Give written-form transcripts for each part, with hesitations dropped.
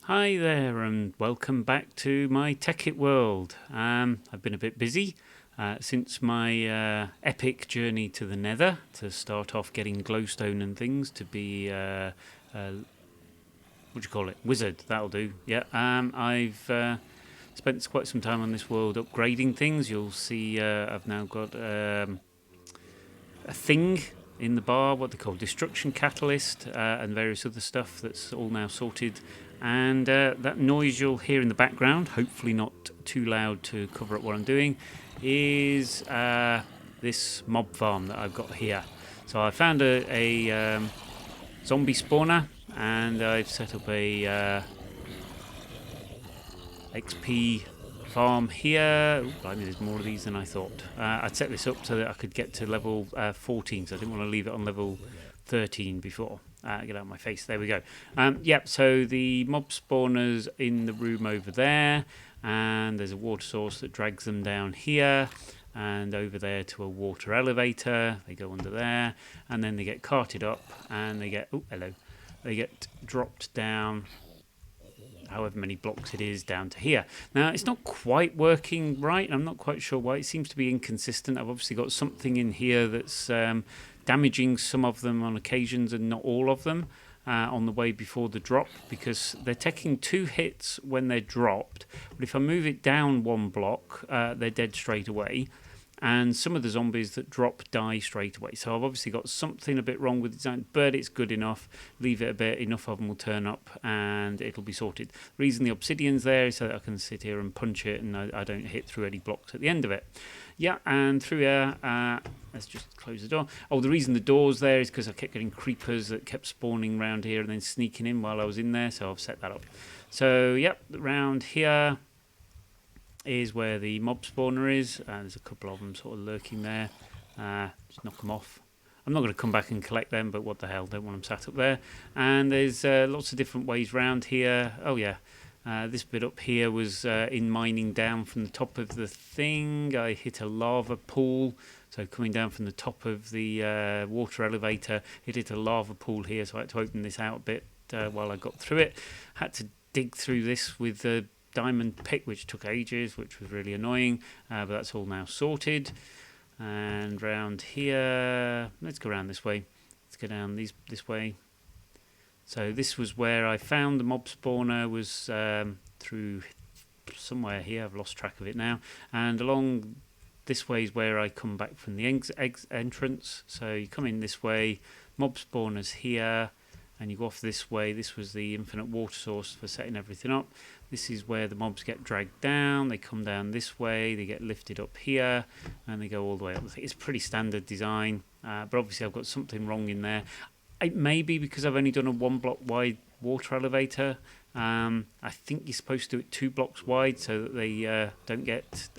Hi there, and welcome back to my Tekkit world. I've been a bit busy since my epic journey to the Nether to start off getting glowstone and things to be what do you call it? Wizard. That'll do. Yeah. I've spent quite some time on this world upgrading things. You'll see I've now got a thing in the bar, what they call destruction catalyst, and various other stuff that's all now sorted. And that noise you'll hear in the background, hopefully not too loud to cover up what I'm doing, is this mob farm that I've got here. So I found a zombie spawner, and I've set up a XP farm here. Ooh, blimey, there's more of these than I thought. I'd set this up so that I could get to level 14, so I didn't want to leave it on level 13 before. Get out of my face. There we go. Yep, so the mob spawners in the room over there, and there's a water source that drags them down here and over there to a water elevator. They go under there, and then they get carted up, and they get, oh, hello, they get dropped down however many blocks it is down to here. Now, it's not quite working right. I'm not quite sure why. It seems to be inconsistent. I've obviously got something in here that's damaging some of them on occasions and not all of them on the way before the drop, because they're taking 2 hits when they're dropped. But if I move it down 1 block, they're dead straight away. And some of the zombies that drop die straight away. So I've obviously got something a bit wrong with the design, but it's good enough. Leave it a bit, enough of them will turn up and it'll be sorted. The reason the obsidian's there is so that I can sit here and punch it and I don't hit through any blocks at the end of it. Yeah, and through here, let's just close the door. Oh, the reason the door's there is because I kept getting creepers that kept spawning around here and then sneaking in while I was in there, so I've set that up. So, yep, around here is where the mob spawner is. There's a couple of them sort of lurking there. Just knock them off. I'm not going to come back and collect them, but what the hell, don't want them sat up there. And there's lots of different ways round here. Oh yeah, this bit up here was in mining down from the top of the thing. I hit a lava pool. So coming down from the top of the water elevator, it hit a lava pool here, so I had to open this out a bit while I got through it. Had to dig through this with the diamond pick, which took ages, which was really annoying, but that's all now sorted. And round here, let's go around this way, let's go down this way. So this was where I found the mob spawner, was through somewhere here, I've lost track of it now, and along this way is where I come back from the entrance. So you come in this way, mob spawners here, and you go off this way. This was the infinite water source for setting everything up. This is where the mobs get dragged down. They come down this way, they get lifted up here, and they go all the way up. It's pretty standard design, but obviously I've got something wrong in there. It may be because I've only done a 1 block wide water elevator. I think you're supposed to do it 2 blocks wide so that they don't get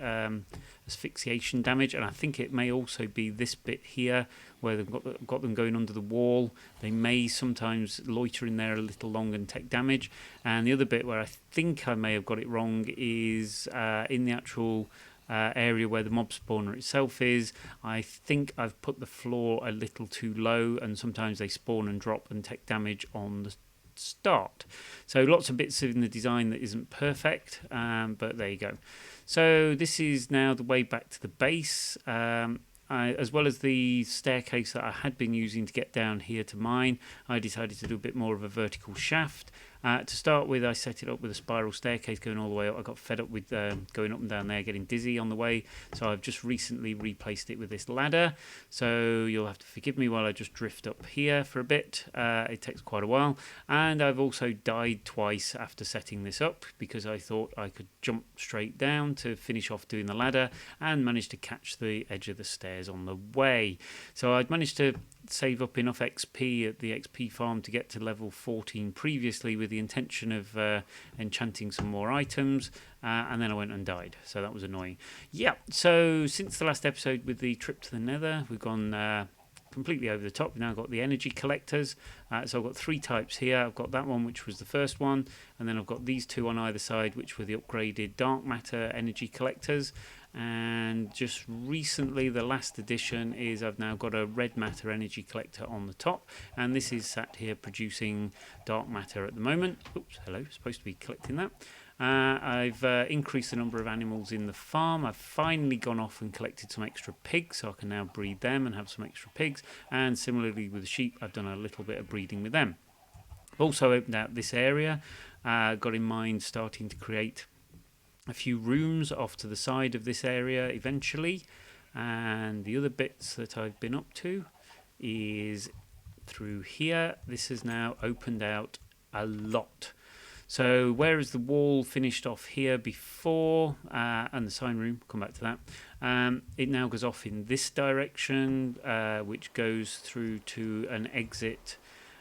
asphyxiation damage, and I think it may also be this bit here where they've got them going under the wall. They may sometimes loiter in there a little long and take damage. And the other bit where I think I may have got it wrong is in the actual area where the mob spawner itself is. I think I've put the floor a little too low, and sometimes they spawn and drop and take damage on the start. So lots of bits in the design that isn't perfect, but there you go. So this is now the way back to the base, as well as the staircase that I had been using to get down here to mine. I decided to do a bit more of a vertical shaft. To start with, I set it up with a spiral staircase going all the way up. I got fed up with going up and down there, getting dizzy on the way, so I've just recently replaced it with this ladder. So you'll have to forgive me while I just drift up here for a bit. It takes quite a while, and I've also died twice after setting this up because I thought I could jump straight down to finish off doing the ladder, and managed to catch the edge of the stairs on the way. So I'd managed to save up enough XP at the XP farm to get to level 14 previously, with the intention of enchanting some more items, and then I went and died, so that was annoying. Yeah, so since the last episode with the trip to the Nether, we've gone completely over the top. We've now got the energy collectors, so I've got 3 types here. I've got that one, which was the first one, and then I've got these 2 on either side, which were the upgraded dark matter energy collectors. And just recently, the last addition is I've now got a red matter energy collector on the top, and this is sat here producing dark matter at the moment. Oops, hello, supposed to be collecting that. I've increased the number of animals in the farm. I've finally gone off and collected some extra pigs, so I can now breed them and have some extra pigs. And similarly with the sheep, I've done a little bit of breeding with them. I've also opened out this area, got in mind starting to create a few rooms off to the side of this area eventually. And the other bits that I've been up to is through here. This has now opened out a lot. So whereas the wall finished off here before, and the sign room, come back to that, it now goes off in this direction, which goes through to an exit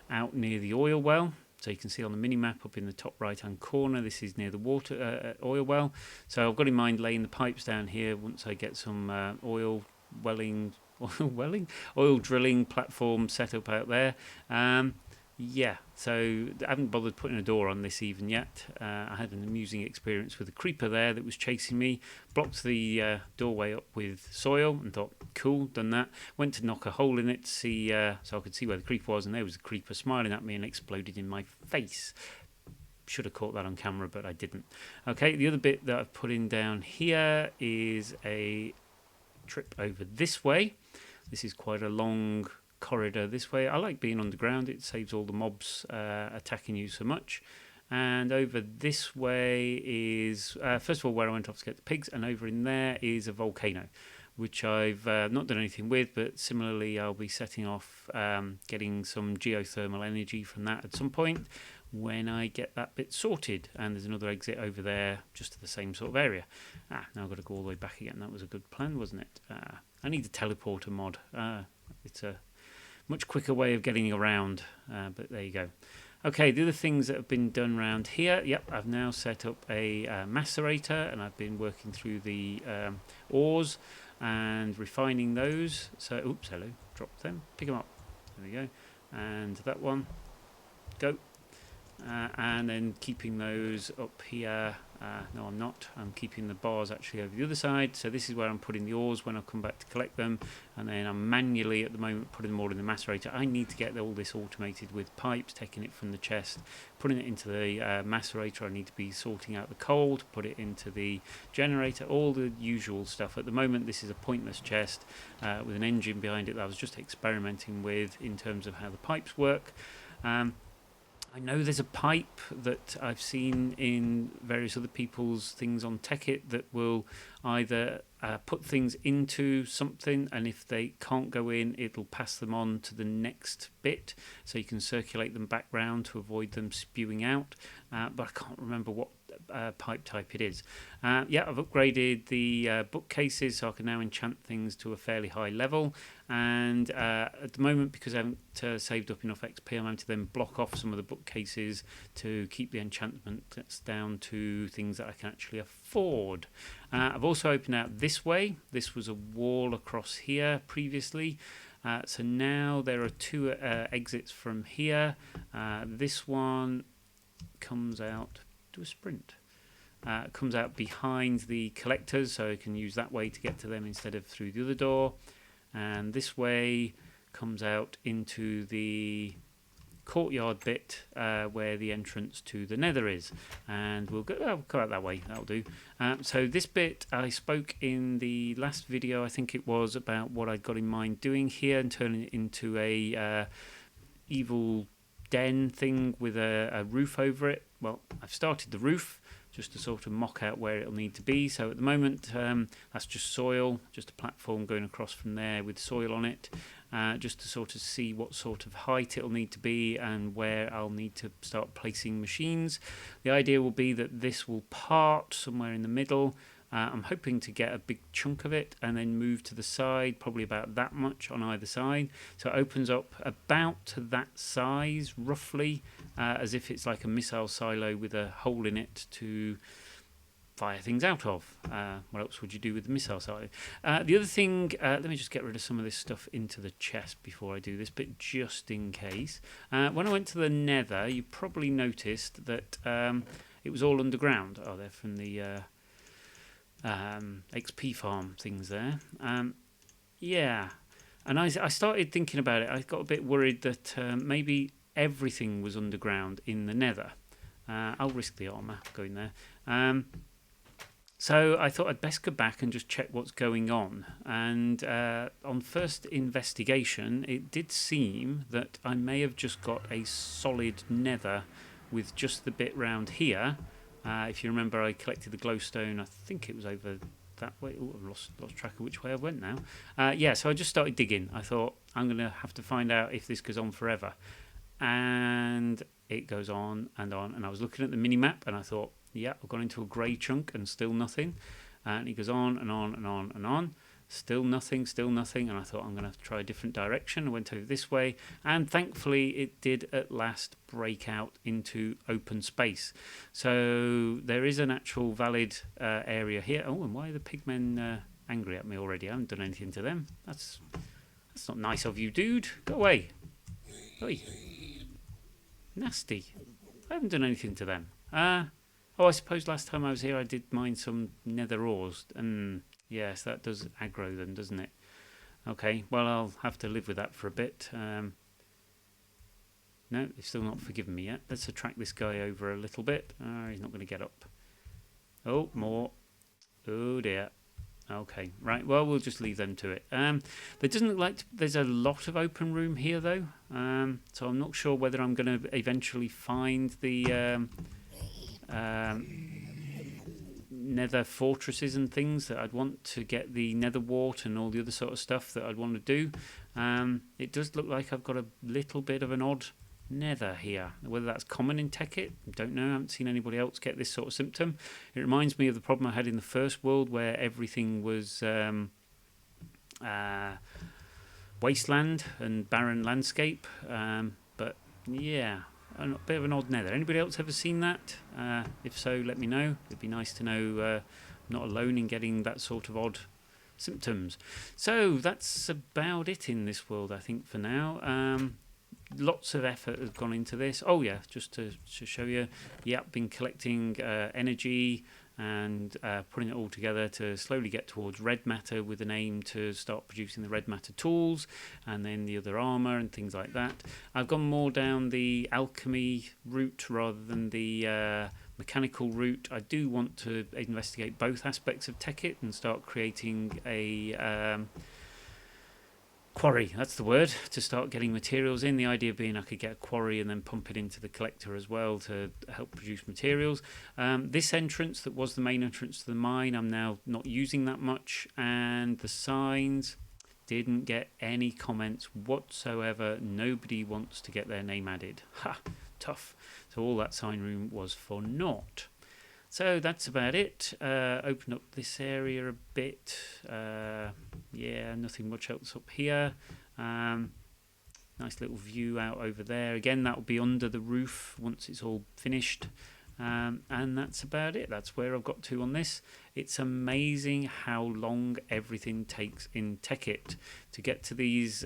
out near the oil well. So you can see on the mini-map up in the top right-hand corner, this is near the water oil well. So I've got in mind laying the pipes down here once I get some oil drilling platform set up out there. Yeah, so I haven't bothered putting a door on this even yet. I had an amusing experience with a creeper there that was chasing me, blocked the doorway up with soil and thought, cool, done that. Went to knock a hole in it to see, so I could see where the creeper was, and there was a creeper smiling at me and exploded in my face. Should have caught that on camera, but I didn't. Okay, the other bit that I've put in down here is a trip over this way. This is quite a long corridor this way. I like being underground, it saves all the mobs attacking you so much. And over this way is first of all where I went off to get the pigs, and over in there is a volcano, which I've not done anything with, but similarly I'll be setting off getting some geothermal energy from that at some point when I get that bit sorted. And there's another exit over there just to the same sort of area. Now I've got to go all the way back again. That was a good plan, wasn't it? I need a teleporter mod. It's a much quicker way of getting around, but there you go. Okay, the other things that have been done around here, yep, I've now set up a macerator, and I've been working through the ores and refining those. So, oops, hello, drop them, pick them up, there we go, and that one, go. And then keeping those up here. No, I'm not. I'm keeping the bars actually over the other side. So this is where I'm putting the ores when I come back to collect them. And then I'm manually at the moment putting them all in the macerator. I need to get all this automated with pipes, taking it from the chest, putting it into the macerator. I need to be sorting out the coal to put it into the generator, all the usual stuff. At the moment, this is a pointless chest with an engine behind it that I was just experimenting with in terms of how the pipes work. I know there's a pipe that I've seen in various other people's things on Tekkit that will either put things into something, and if they can't go in, it'll pass them on to the next bit, so you can circulate them back round to avoid them spewing out. But I can't remember what pipe type it is. Yeah, I've upgraded the bookcases, so I can now enchant things to a fairly high level. And at the moment, because I haven't saved up enough XP, I'm having to then block off some of the bookcases to keep the enchantments down to things that I can actually afford. I've also opened out this way. This was a wall across here previously. So now there are two exits from here. This one comes out, do a sprint. Comes out behind the collectors, so I can use that way to get to them instead of through the other door. And this way comes out into the courtyard bit where the entrance to the Nether is, and we'll go out that way. That'll do. So this bit I spoke in the last video, I think it was, about what I'd got in mind doing here and turning it into a evil den thing with a roof over it. Well, I've started the roof just to sort of mock out where it'll need to be. So at the moment, that's just soil, just a platform going across from there with soil on it, just to sort of see what sort of height it'll need to be and where I'll need to start placing machines. The idea will be that this will part somewhere in the middle. I'm hoping to get a big chunk of it and then move to the side, probably about that much on either side. So it opens up about to that size, roughly, as if it's like a missile silo with a hole in it to fire things out of. What else would you do with the missile silo? The other thing, let me just get rid of some of this stuff into the chest before I do this bit, just in case. When I went to the Nether, you probably noticed that it was all underground. Oh, they're from the XP farm things there. Yeah, and I started thinking about it. I got a bit worried that maybe everything was underground in the Nether. I'll risk the armor going there. So I thought I'd best go back and just check what's going on. And on first investigation, it did seem that I may have just got a solid Nether with just the bit round here. If you remember, I collected the glowstone. I think it was over that way. Ooh, I've lost track of which way I went now. Yeah, so I just started digging. I thought I'm going to have to find out if this goes on forever. And it goes on. And I was looking at the mini map and I thought, yeah, I've gone into a grey chunk and still nothing. And it goes on and on and on and on. Still nothing, still nothing. And I thought I'm going to have to try a different direction. I went over this way. And thankfully, it did at last break out into open space. So there is an actual valid area here. Oh, and why are the pigmen angry at me already? I haven't done anything to them. That's not nice of you, dude. Go away. Oi. Nasty. I haven't done anything to them. Oh, I suppose last time I was here I did mine some nether ores. Yes, that does aggro them, doesn't it? Okay, well, I'll have to live with that for a bit. No, they've still not forgiven me yet. Let's attract this guy over a little bit. He's not going to get up. Oh, more. Oh, dear. Okay, right. Well, we'll just leave them to it. There doesn't look like there's a lot of open room here, though. So I'm not sure whether I'm going to eventually find the nether fortresses and things that I'd want to get the nether wart and all the other sort of stuff that I'd want to do. It does look like I've got a little bit of an odd nether here. Whether that's common in Tekkit, don't know. I haven't seen anybody else get this sort of symptom. It reminds me of the problem I had in the first world where everything was wasteland and barren landscape. But yeah, a bit of an odd nether. Anybody else ever seen that? If so, let me know. It'd be nice to know I'm not alone in getting that sort of odd symptoms. So that's about it in this world, I think, for now. Lots of effort has gone into this. Oh yeah, just to show you, I've been collecting energy and putting it all together to slowly get towards red matter with an aim to start producing the red matter tools and then the other armor and things like that. I've gone more down the alchemy route rather than the mechanical route. I do want to investigate both aspects of Tekkit and start creating a quarry, that's the word, to start getting materials in. The idea being I could get a quarry and then pump it into the collector as well to help produce materials. This entrance that was the main entrance to the mine, I'm now not using that much, and the signs didn't get any comments whatsoever. Nobody wants to get their name added. Ha! Tough. So all that sign room was for naught. So that's about it. Open up this area a bit. Yeah, nothing much else up here. Nice little view out over there. Again, that will be under the roof once it's all finished. And that's about it. That's where I've got to on this. It's amazing how long everything takes in Tekkit to get to these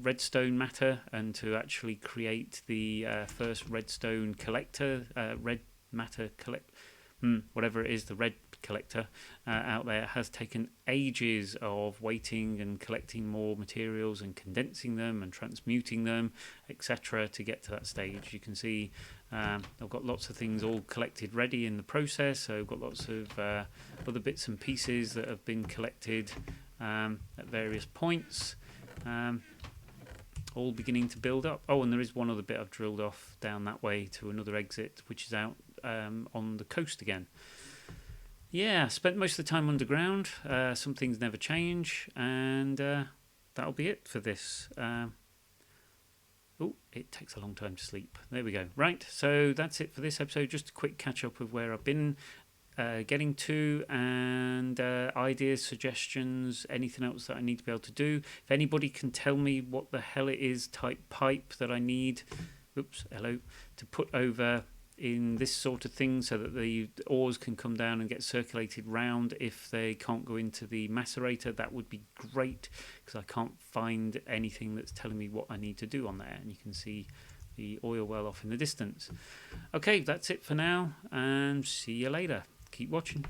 redstone matter and to actually create the first redstone collector, red matter whatever it is, the red collector out there has taken ages of waiting and collecting more materials and condensing them and transmuting them, etc., to get to that stage. You can see I've got lots of things all collected ready in the process, so I've got lots of other bits and pieces that have been collected at various points, all beginning to build up. Oh, and there is one other bit I've drilled off down that way to another exit, which is out on the coast again. Yeah, spent most of the time underground. Some things never change, and that'll be it for this. Oh, it takes a long time to sleep. There we go. Right, so that's it for this episode. Just a quick catch up of where I've been getting to, and ideas, suggestions, anything else that I need to be able to do. If anybody can tell me what the hell it is type pipe that I need, to put over in this sort of thing so that the ores can come down and get circulated round if they can't go into the macerator, that would be great, because I can't find anything that's telling me what I need to do on there. And you can see the oil well off in the distance. Okay, that's it for now, and see you later. Keep watching.